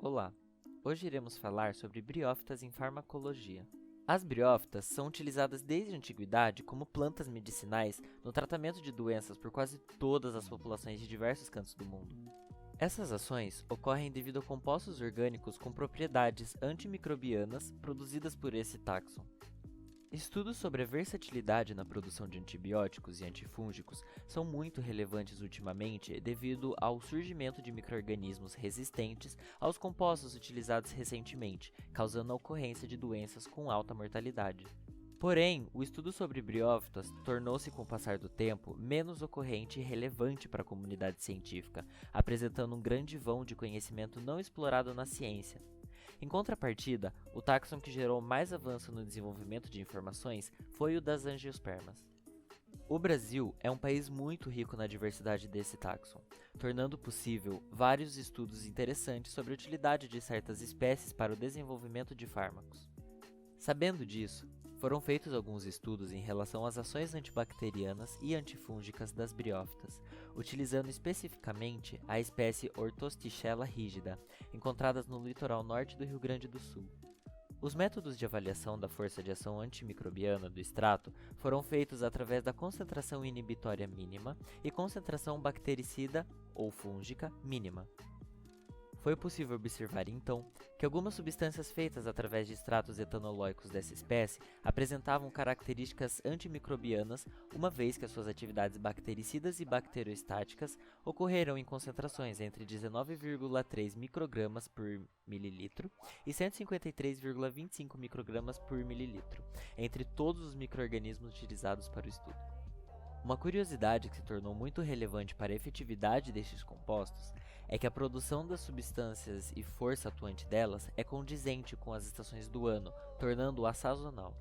Olá! Hoje iremos falar sobre briófitas em farmacologia. As briófitas são utilizadas desde a antiguidade como plantas medicinais no tratamento de doenças por quase todas as populações de diversos cantos do mundo. Essas ações ocorrem devido a compostos orgânicos com propriedades antimicrobianas produzidas por esse táxon. Estudos sobre a versatilidade na produção de antibióticos e antifúngicos são muito relevantes ultimamente devido ao surgimento de micro-organismos resistentes aos compostos utilizados recentemente, causando a ocorrência de doenças com alta mortalidade. Porém, o estudo sobre briófitas tornou-se com o passar do tempo menos ocorrente e relevante para a comunidade científica, apresentando um grande vão de conhecimento não explorado na ciência. Em contrapartida, o táxon que gerou mais avanço no desenvolvimento de informações foi o das angiospermas. O Brasil é um país muito rico na diversidade desse táxon, tornando possível vários estudos interessantes sobre a utilidade de certas espécies para o desenvolvimento de fármacos. Sabendo disso, foram feitos alguns estudos em relação às ações antibacterianas e antifúngicas das briófitas, utilizando especificamente a espécie Orthostichella rigida, encontradas no litoral norte do Rio Grande do Sul. Os métodos de avaliação da força de ação antimicrobiana do extrato foram feitos através da concentração inibitória mínima e concentração bactericida ou fúngica mínima. Foi possível observar, então, que algumas substâncias feitas através de extratos etanolóicos dessa espécie apresentavam características antimicrobianas, uma vez que as suas atividades bactericidas e bacteriostáticas ocorreram em concentrações entre 19,3 microgramas por mililitro e 153,25 microgramas por mililitro, entre todos os micro-organismos utilizados para o estudo. Uma curiosidade que se tornou muito relevante para a efetividade destes compostos é que a produção das substâncias e força atuante delas é condizente com as estações do ano, tornando-a sazonal.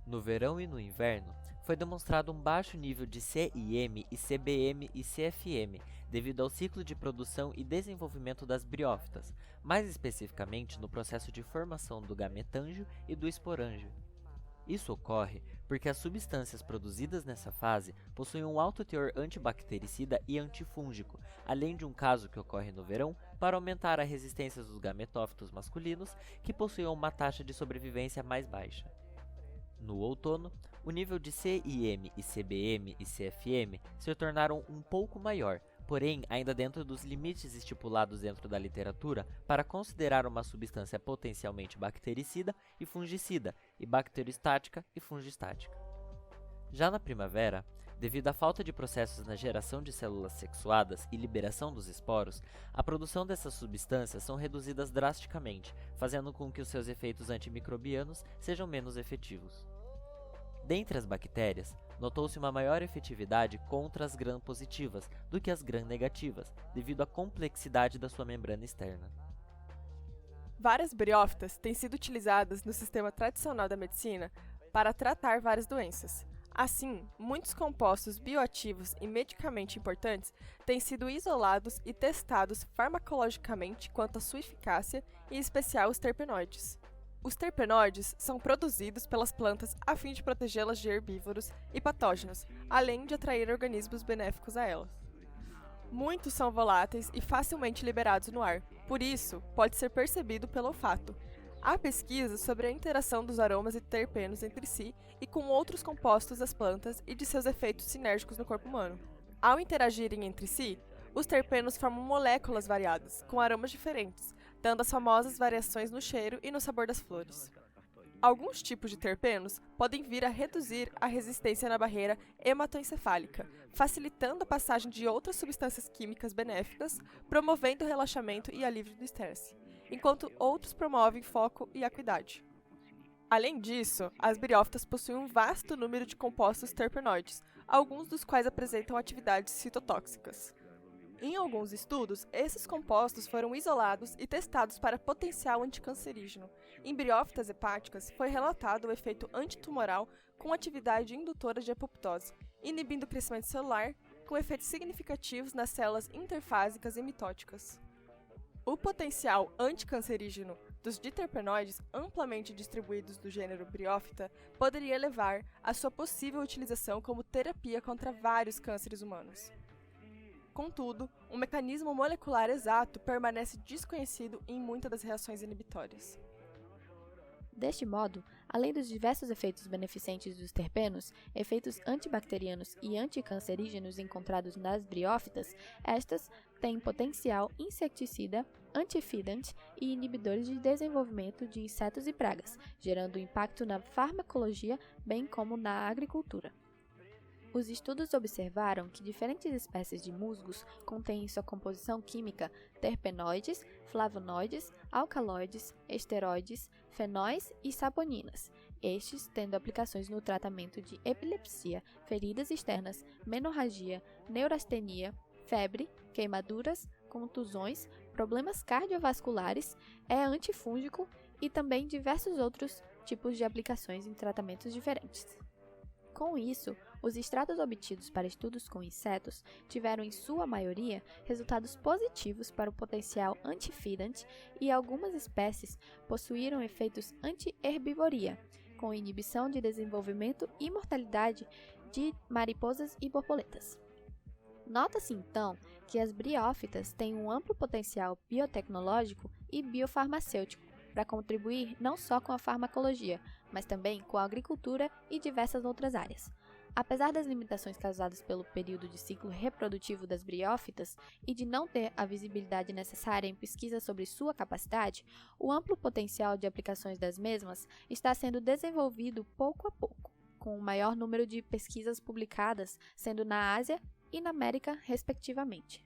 No verão e no inverno, foi demonstrado um baixo nível de CIM e CBM e CFM devido ao ciclo de produção e desenvolvimento das briófitas, mais especificamente no processo de formação do gametângio e do esporângio. Isso ocorre porque as substâncias produzidas nessa fase possuem um alto teor antibactericida e antifúngico, além de um caso que ocorre no verão para aumentar a resistência dos gametófitos masculinos, que possuem uma taxa de sobrevivência mais baixa. No outono, o nível de CIM e CBM e CFM se tornaram um pouco maior, porém ainda dentro dos limites estipulados dentro da literatura para considerar uma substância potencialmente bactericida e fungicida, e bacteriostática e fungistática. Já na primavera, devido à falta de processos na geração de células sexuadas e liberação dos esporos, a produção dessas substâncias são reduzidas drasticamente, fazendo com que os seus efeitos antimicrobianos sejam menos efetivos. Dentre as bactérias, notou-se uma maior efetividade contra as gram-positivas do que as gram-negativas, devido à complexidade da sua membrana externa. Várias briófitas têm sido utilizadas no sistema tradicional da medicina para tratar várias doenças. Assim, muitos compostos bioativos e medicamente importantes têm sido isolados e testados farmacologicamente quanto à sua eficácia, em especial os terpenoides. Os terpenoides são produzidos pelas plantas a fim de protegê-las de herbívoros e patógenos, além de atrair organismos benéficos a elas. Muitos são voláteis e facilmente liberados no ar, por isso pode ser percebido pelo olfato. Há pesquisas sobre a interação dos aromas e terpenos entre si e com outros compostos das plantas e de seus efeitos sinérgicos no corpo humano. Ao interagirem entre si, os terpenos formam moléculas variadas, com aromas diferentes, dando as famosas variações no cheiro e no sabor das flores. Alguns tipos de terpenos podem vir a reduzir a resistência na barreira hematoencefálica, facilitando a passagem de outras substâncias químicas benéficas, promovendo o relaxamento e alívio do estresse, enquanto outros promovem foco e acuidade. Além disso, as briófitas possuem um vasto número de compostos terpenoides, alguns dos quais apresentam atividades citotóxicas. Em alguns estudos, esses compostos foram isolados e testados para potencial anticancerígeno. Em briófitas hepáticas, foi relatado o efeito antitumoral com atividade indutora de apoptose, inibindo o crescimento celular, com efeitos significativos nas células interfásicas e mitóticas. O potencial anticancerígeno dos diterpenoides amplamente distribuídos do gênero briófita poderia levar à sua possível utilização como terapia contra vários cânceres humanos. Contudo, um mecanismo molecular exato permanece desconhecido em muitas das reações inibitórias. Deste modo, além dos diversos efeitos beneficentes dos terpenos, efeitos antibacterianos e anticancerígenos encontrados nas briófitas, estas têm potencial inseticida, antifidante e inibidores de desenvolvimento de insetos e pragas, gerando impacto na farmacologia bem como na agricultura. Os estudos observaram que diferentes espécies de musgos contêm em sua composição química terpenoides, flavonoides, alcaloides, esteroides, fenóis e saponinas, estes tendo aplicações no tratamento de epilepsia, feridas externas, menorragia, neurastenia, febre, queimaduras, contusões, problemas cardiovasculares, é antifúngico e também diversos outros tipos de aplicações em tratamentos diferentes. Com isso, os extratos obtidos para estudos com insetos tiveram, em sua maioria, resultados positivos para o potencial antifidante e algumas espécies possuíram efeitos anti-herbivoria, com inibição de desenvolvimento e mortalidade de mariposas e borboletas. Nota-se, então, que as briófitas têm um amplo potencial biotecnológico e biofarmacêutico para contribuir não só com a farmacologia, mas também com a agricultura e diversas outras áreas. Apesar das limitações causadas pelo período de ciclo reprodutivo das briófitas e de não ter a visibilidade necessária em pesquisa sobre sua capacidade, o amplo potencial de aplicações das mesmas está sendo desenvolvido pouco a pouco, com o maior número de pesquisas publicadas sendo na Ásia e na América, respectivamente.